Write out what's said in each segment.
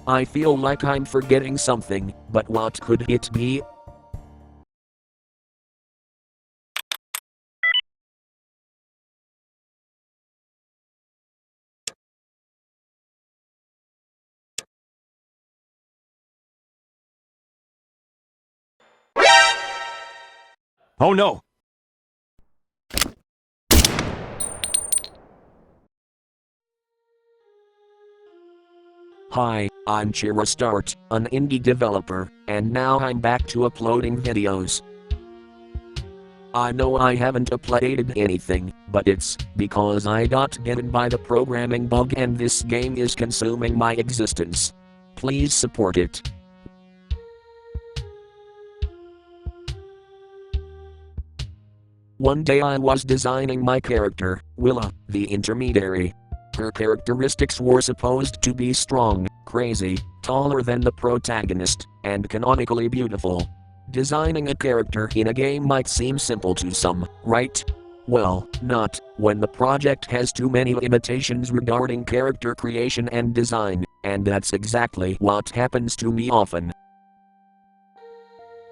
I feel like I'm forgetting something, but what could it be? Oh no! Hi, I'm Chirastart, an indie developer, and now I'm back to uploading videos. I know I haven't uploaded anything, but it's because I got bitten by the programming bug and this game is consuming my existence. Please support it. One day I was designing my character, Willa, the intermediary. Her characteristics were supposed to be strong, crazy, taller than the protagonist, and canonically beautiful. Designing a character in a game might seem simple to some, right? Well, not when the project has too many limitations regarding character creation and design, and that's exactly what happens to me often.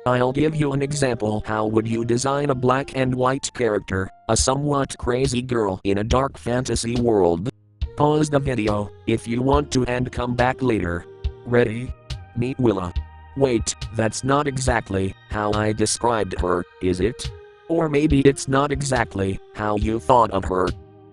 I'll give you an example. How would you design a black and white character, a somewhat crazy girl in a dark fantasy world? Pause the video if you want to and come back later. Ready? Meet Willa. Wait, that's not exactly how I described her, is it? Or maybe it's not exactly how you thought of her.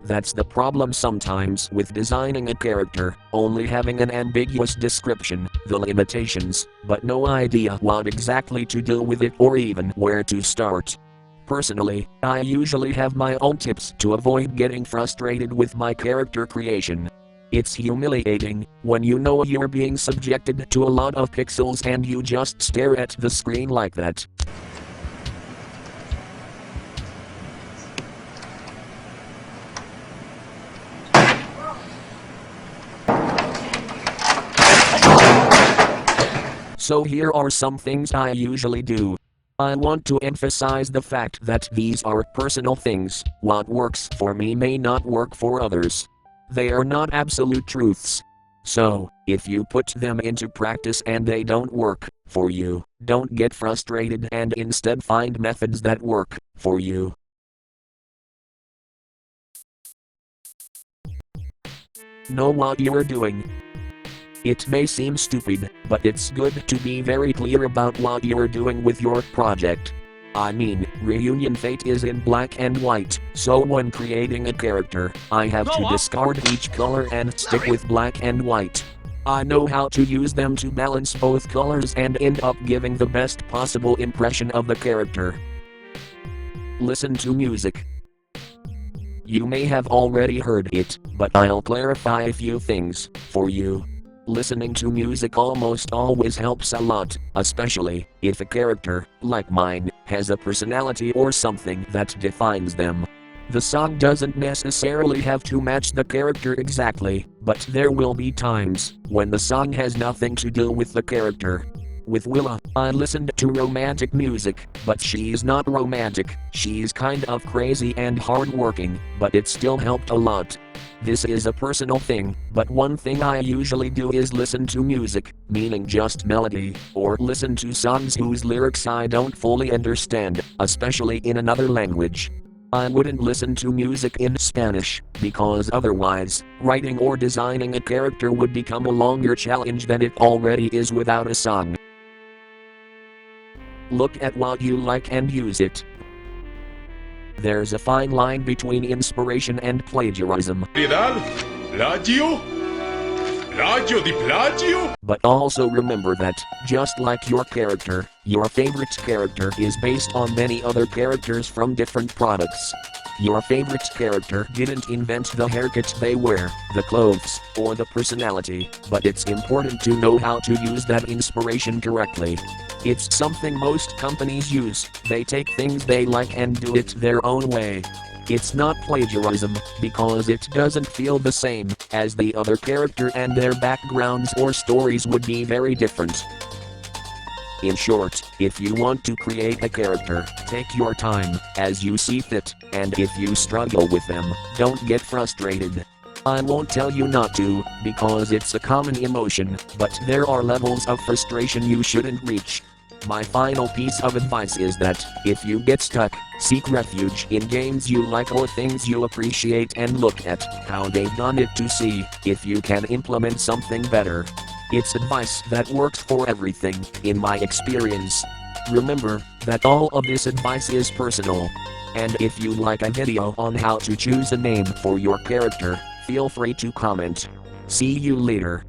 That's the problem sometimes with designing a character, only having an ambiguous description, the limitations, but no idea what exactly to do with it or even where to start. Personally, I usually have my own tips to avoid getting frustrated with my character creation. It's humiliating when you know you're being subjected to a lot of pixels and you just stare at the screen like that. So here are some things I usually do. I want to emphasize the fact that these are personal things. What works for me may not work for others. They are not absolute truths. So, if you put them into practice and they don't work for you, don't get frustrated and instead find methods that work for you. Know what you're doing. It may seem stupid, but it's good to be very clear about what you're doing with your project. I mean, Reunion Fate is in black and white, so when creating a character, I have to discard each color and stick with black and white. I know how to use them to balance both colors and end up giving the best possible impression of the character. Listen to music. You may have already heard it, but I'll clarify a few things for you. Listening to music almost always helps a lot, especially if a character, like mine, has a personality or something that defines them. The song doesn't necessarily have to match the character exactly, but there will be times when the song has nothing to do with the character. With Willa, I listened to romantic music, but she's not romantic, she's kind of crazy and hardworking, but it still helped a lot. This is a personal thing, but one thing I usually do is listen to music, meaning just melody, or listen to songs whose lyrics I don't fully understand, especially in another language. I wouldn't listen to music in Spanish, because otherwise, writing or designing a character would become a longer challenge than it already is without a song. Look at what you like and use it. There's a fine line between inspiration and plagiarism. Plagio? Plagio di plagio? But also remember that, just like your character, your favorite character is based on many other characters from different products. Your favorite character didn't invent the haircut they wear, the clothes, or the personality, but it's important to know how to use that inspiration correctly. It's something most companies use. They take things they like and do it their own way. It's not plagiarism, because it doesn't feel the same, as the other character and their backgrounds or stories would be very different. In short, if you want to create a character, take your time, as you see fit, and if you struggle with them, don't get frustrated. I won't tell you not to, because it's a common emotion, but there are levels of frustration you shouldn't reach. My final piece of advice is that, if you get stuck, seek refuge in games you like or things you appreciate and look at how they've done it to see if you can implement something better. It's advice that works for everything, in my experience. Remember that all of this advice is personal. And if you like a video on how to choose a name for your character, feel free to comment. See you later.